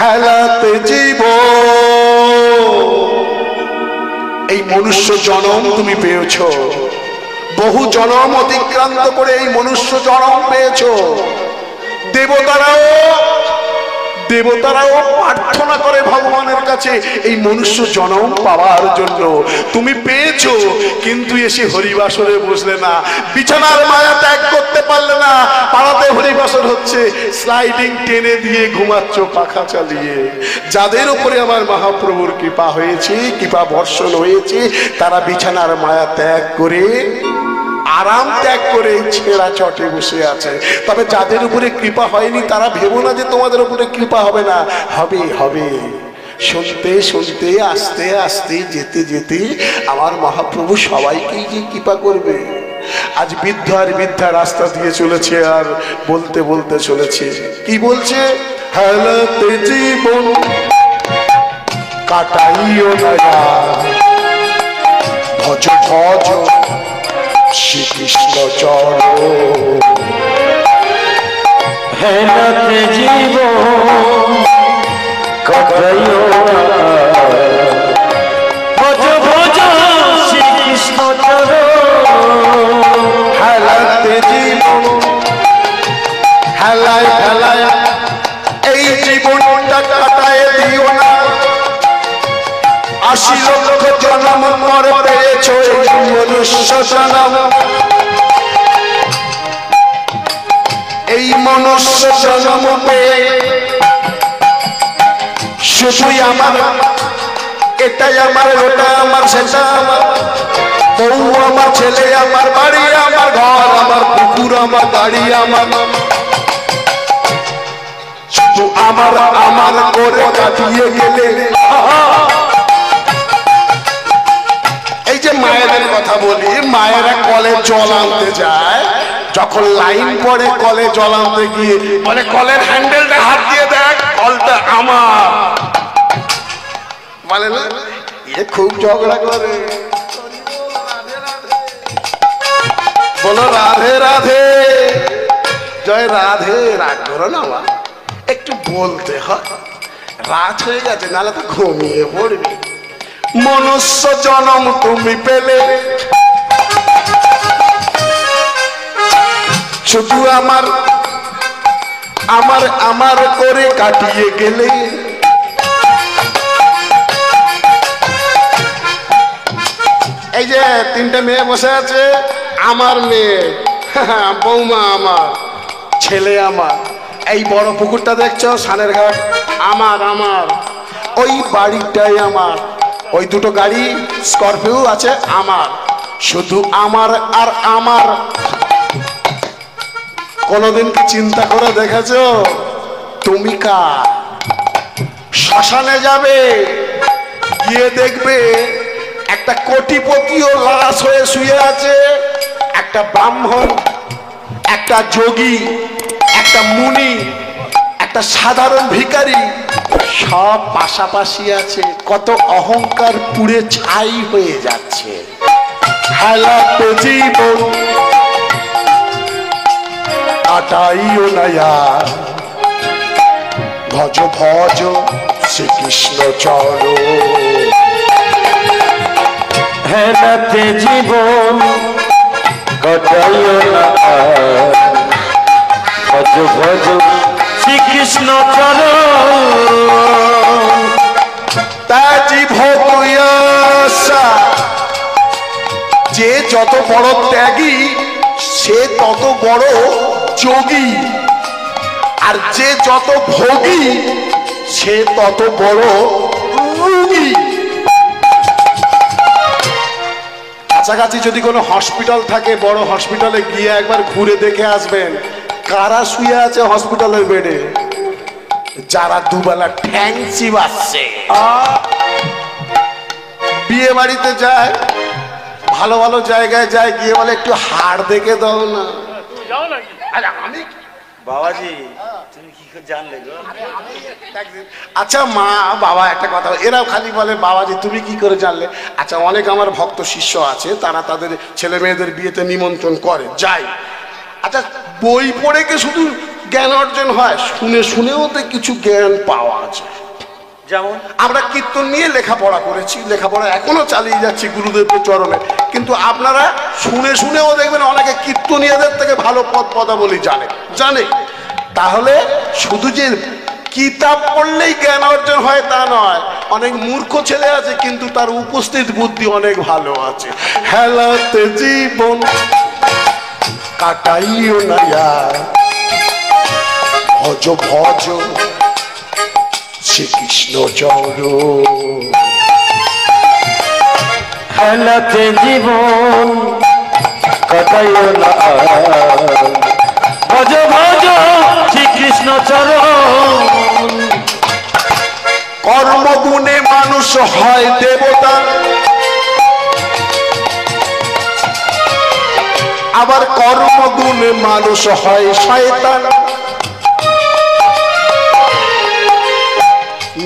হেলাতে জীব এই মনুষ্য জনম তুমি পেয়েছো, বহু জনম অতিক্রান্ত করে এই মনুষ্য জনম পেয়েছো। দেবতারাও প্রার্থনা করে ভগবানের কাছে এই মনুষ্য জনম পাওয়ার জন্য। তুমি পেয়েছো, কিন্তু এসে হরিবাসরে বসলে না, বিছানার মায়া ত্যাগ করতে পারলে না। পাড়াতে হরিবাসর হচ্ছে, স্লাইডিং টেনে দিয়ে ঘুমাচ্ছ পাখা চালিয়ে। যাদের উপরে আমার মহাপ্রভুর কৃপা হয়েছে, কৃপা বর্ষণ হয়েছে, তারা বিছানার মায়া ত্যাগ করে, আরাম ত্যাগ করে ছেঁড়া চটে বসে আছে। তবে যাদের উপরে কৃপা হয়নি তারা ভেবো না যে তোমাদের উপরে কৃপা হবে না, হবে হবে। শুনতে শুনতে আস্তে আস্তে যেতে যেতে আমার মহাপ্রভু সবাইকেই যে কৃপা করবে। আজ বৃদ্ধ আর বৃদ্ধা রাস্তা দিয়ে চলেছে আর বলতে বলতে চলেছে, কি বলছে? হেলাতে জীবন কাটাইও না, ভজ ভজ শ্রীকৃষ্ণ চরণ। হেলাতে জীবন কাটাইও না, ভজ ভজ শ্রীকৃষ্ণ চরণ। হেলাতে জীবন হেলায় হেলায় এই জীবনটা কাটায় দিও না। ৮০ লক্ষ জন্ম পর পেয়েছো এই মনুষ্য জন্ম, এই মনুষ্য জন্ম পেয়ে শুধুই আমার, এটাই আমার, ওটা আমার, সেটা আমার, বউ আমার, ছেলে আমার, বাড়ি আমার, ঘর আমার, পুকুর আমার, গাড়ি আমার, শুধু আমার আমার করে কাটিয়ে গেলে। এই যে মায়েদের কথা বলি, মায়েরা কলে জল আনতে যায়, যখন লাইন পড়ে কলে জল আনতে গিয়ে বলে কলের হ্যান্ডেলটা হাত দিয়ে দেখ, কলটা আমার। বলে না, এ খুব ঝগড়া করে। বলো রাধে রাধে, জয় রাধে। রাগ করো না মা, একটু বলতে হয়, রাত হয়ে গেছে, নাহলে তো ঘুমিয়ে পড়বি। মনুষ্য জনম তুমি পেলে, শুধু আমার আমার আমার করে কাটিয়ে গেলে। এই যে ৩টে মেয়ে বসে আছে, আমার মেয়ে, বৌমা আমার, ছেলে আমার। এই বড় পুকুরটা দেখছো, সানের ঘাট আমার, আমার ওই বাড়িটাই আমার, ওই দুটো গাড়ি স্করপিও আছে আমার, শুধু আমার আর আমার। কোনদিন কি চিন্তা করে দেখেছো তুমি কার? শ্মশানে যাবে, গিয়ে দেখবে একটা কোটিপতিও লাশ হয়ে শুয়ে আছে, একটা ব্রাহ্মণ, একটা যোগী, একটা মুনি, একটা সাধারণ ভিখারি, সব পাশাপাশি আছে। কত অহংকার পুড়ে ছাই হয়ে যাচ্ছে। হেলাতে জীবন কাটাইও না, ভজ ভজ শ্রীকৃষ্ণ চরণ। হেলাতে জীবন কাটাইও না, ভজ ভজ শ্রীকৃষ্ণ চরণ। তাজি ভোগয়সা, যে যত বড় ত্যাগী সে তত বড় যোগী, আর যে যত ভোগী সে তত বড় রোগী। কাছাকাছি যদি কোনো হসপিটাল থাকে, বড় হসপিটালে গিয়ে একবার ঘুরে দেখে আসবেন কারা শুয়ে আছে হসপিটালের বেডে। যারা দুবেলা ঠ্যাং চিবাচ্ছে। বিয়ে বাড়িতে যায়, ভালো ভালো জায়গায় যায়, গিয়ে বলে একটু হাড় দেখে দাও না। আমি বাবাজি তুমি কি করে জানলে গো? আচ্ছা মা বাবা একটা কথা, এরাও খালি বলে বাবাজি তুমি কি করে জানলে? আচ্ছা অনেক আমার ভক্ত শিষ্য আছে, তারা তাদের ছেলে মেয়েদের বিয়েতে নিমন্ত্রণ করে, যাই। আচ্ছা বই পড়ে কি শুধু জ্ঞান অর্জন হয়, শুনে শুনেও তো কিছু জ্ঞান পাওয়া যায়। যেমন আমরা কীর্তন নিয়ে লেখাপড়া করেছি, লেখাপড়া এখনো চালিয়ে যাচ্ছি গুরুদেবের চরণে, কিন্তু আপনারা শুনে শুনেও দেখবেন অনেকে কীর্তনীয়দের থেকে ভালো পদ পদাবলী জানে। তাহলে শুধু যে কিতাব পড়লেই জ্ঞান অর্জন হয় তা নয়, অনেক মূর্খ ছেলে আছে কিন্তু তার উপস্থিত বুদ্ধি অনেক ভালো আছে। হেলাতে জীবন কাটাইও না ভজ ভজ শ্রীকৃষ্ণ চরণ। হেলাতে জীবন কাটাইও না ভজ ভজ শ্রীকৃষ্ণ চরণ। কর্মগুণে মানুষ হয় দেবতা, আবার কর্মগুণে মানুষ হয় শয়তান।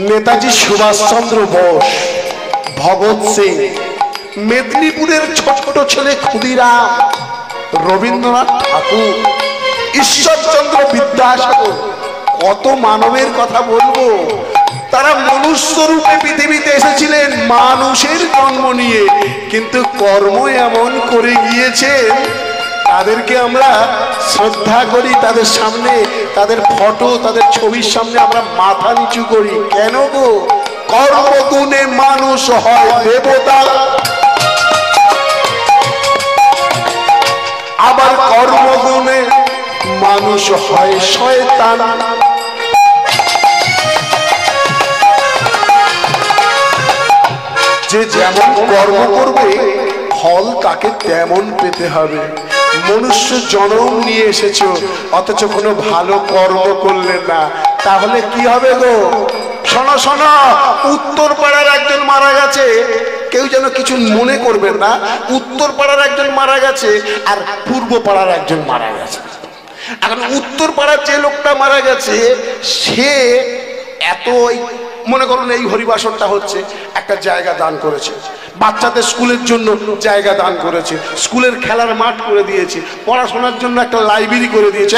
নেতাজি সুভাষচন্দ্র বোস, ভগৎ সিং, মেদিনীপুরের ছোট্ট ছেলে ক্ষুদিরাম, রবীন্দ্রনাথ ঠাকুর, ঈশ্বরচন্দ্র বিদ্যাসাগর, কত মানবের কথা বলবো। তারা মনুষ্য রূপে পৃথিবীতে এসেছিলেন মানুষের জন্ম নিয়ে, কিন্তু কর্ম এমন করে গিয়েছেন তাদেরকে আমরা শ্রদ্ধা করি, তাদের সামনে তাদের ফটো তাদের ছবির সামনে আমরা মাথা নিচু করি। কেন গো? কর্মগুণে মানুষ হয় দেবতা, আবার কর্মগুণে মানুষ হয় শয়তান। যে যেমন কর্ম করবে ফল তাকে তেমন পেতে হবে। মনুষ্য জন্ম নিয়ে এসেছো অথচ কোনো ভালো কর্ম করলে না, তাহলে কি হবে গো? শোনো শোনো, উত্তর পাড়ার একজন মারা গেছে, কেউ যেন কিছু মনে করবেন না, উত্তর পাড়ার একজন মারা গেছে আর পূর্ব পাড়ার একজন মারা গেছে। এখন উত্তর পাড়ার যে লোকটা মারা গেছে সে এত মনে করুন এই হরিবাসনটা হচ্ছে, একটা জায়গা দান করেছে, বাচ্চাদের স্কুলের জন্য জায়গা দান করেছে, স্কুলের খেলার মাঠ করে দিয়েছে, পড়াশোনার জন্য একটা লাইব্রেরি করে দিয়েছে।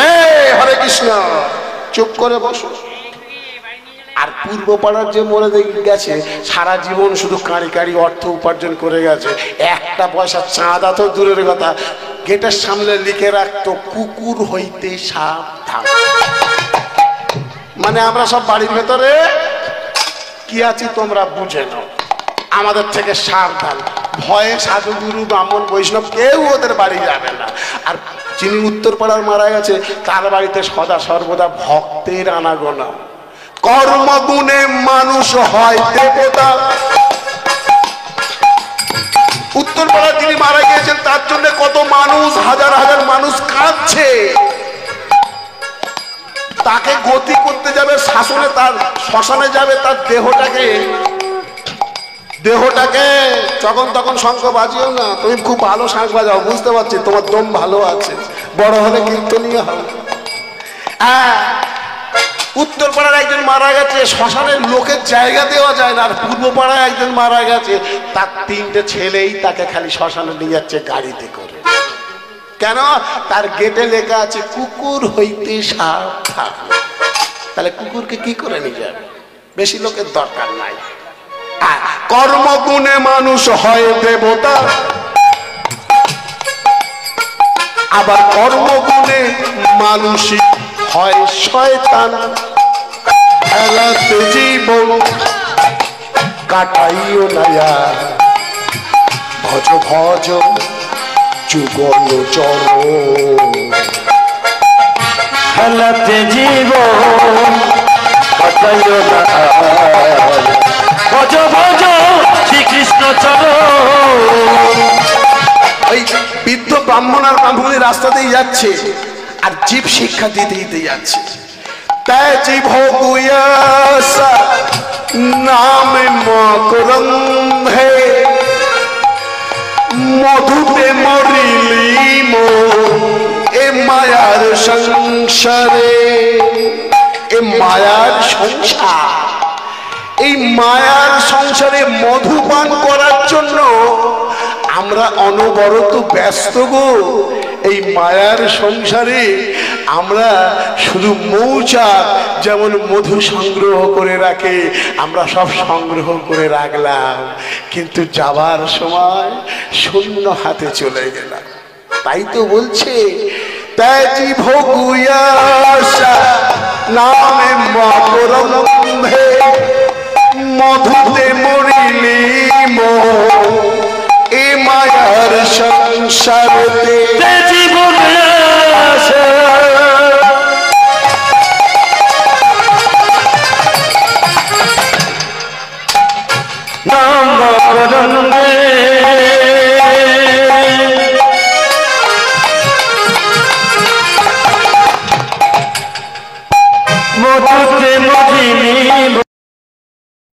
হরে কৃষ্ণ, চুপ করে বসো। আর পূর্ব পাড়ার যে মরে গেছে সারা জীবন শুধু কাঁড়ি কাঁড়ি অর্থ উপার্জন করে গেছে, একটা পয়সা চাঁদা তো দূরের কথা, গেটের সামনে লিখে রাখতো কুকুর হইতে সাবধান। মানে আমরা সব বাড়ির ভেতরে কি আছি তোমরা বুঝে নাও, আমাদের থেকে সাবধান। ভয়ে সাধুগুরু ব্রাহ্মণ বৈষ্ণব কেউ ওদের বাড়ি যাবে না। আর যিনি উত্তর পাড়ার মারা গেছে তার বাড়িতে সদা সর্বদা ভক্তের আনাগোনা। কর্মগুণে মানুষ হয় দেবতা। উত্তর পাড়ার যিনি মারা গিয়েছেন তার জন্য কত মানুষ, হাজার হাজার মানুষ কাঁদছে। তাকে গতি করতে যাবে শাসনে, তার শ্মশানে যাবে, তার দেহটাকে যখন তখন শঙ্খ বাজিও না। তুমি খুব ভালো শাঁখ বাজাও, বুঝতে পারছি তোমার দম ভালো আছে, বড় হলে কীর্তনীয় হবে। উত্তর পাড়ার একজন মারা গেছে, শ্মশানের লোকের জায়গা দেওয়া যায় না। আর পূর্ব পাড়ায় একজন মারা গেছে, তার 3টে ছেলেই তাকে খালি শ্মশানে নিয়ে যাচ্ছে গাড়িতে করে। কেন? তার গেটে লেখা আছে কুকুর হইতে সাবধান। তাহলে কুকুরকে কি করে নিয়ে যাবে? বেশি লোকের দরকার নাই। কর্মগুণে মানুষ হয় দেবতা, আবার কর্মগুণে মানুষই হয় শয়তান। হেলাতে জীবন কাটাইও না ভজ ভজ যুগল চরণ। হেলাতে জীবন কাটাইও না ভজ ভজ শ্রীকৃষ্ণ চরণ। ওই বৃদ্ধ ব্রাহ্মণ আর ব্রাহ্মণী রাস্তা দিয়ে যাচ্ছে আর জীব শিক্ষা দিতে দিতে যাচ্ছে। তাই জীব গুয়াসা নাম মকরন্দ হে মধুতে মরিলি মো এ মায়ার সংসারে। এ মায়ার সংসার, এই মায়ার সংসারে মধুপান করার জন্য আমরা অনবরত ব্যস্ত গো। এই মায়ার সংসারে আমরা শুধু মৌচাক যেমন মধু সংগ্রহ করে রাখে, আমরা সব সংগ্রহ করে রাখলাম, কিন্তু যাবার সময় শূন্য হাতে চলে গেলাম। তাই তো বলছে ত্যাজি ভোগুয়াশা নামে মকরম্ভে মধুতে মরিলি এ মায়ার সংসারতে জীবন আশা নাম বরঙ্গে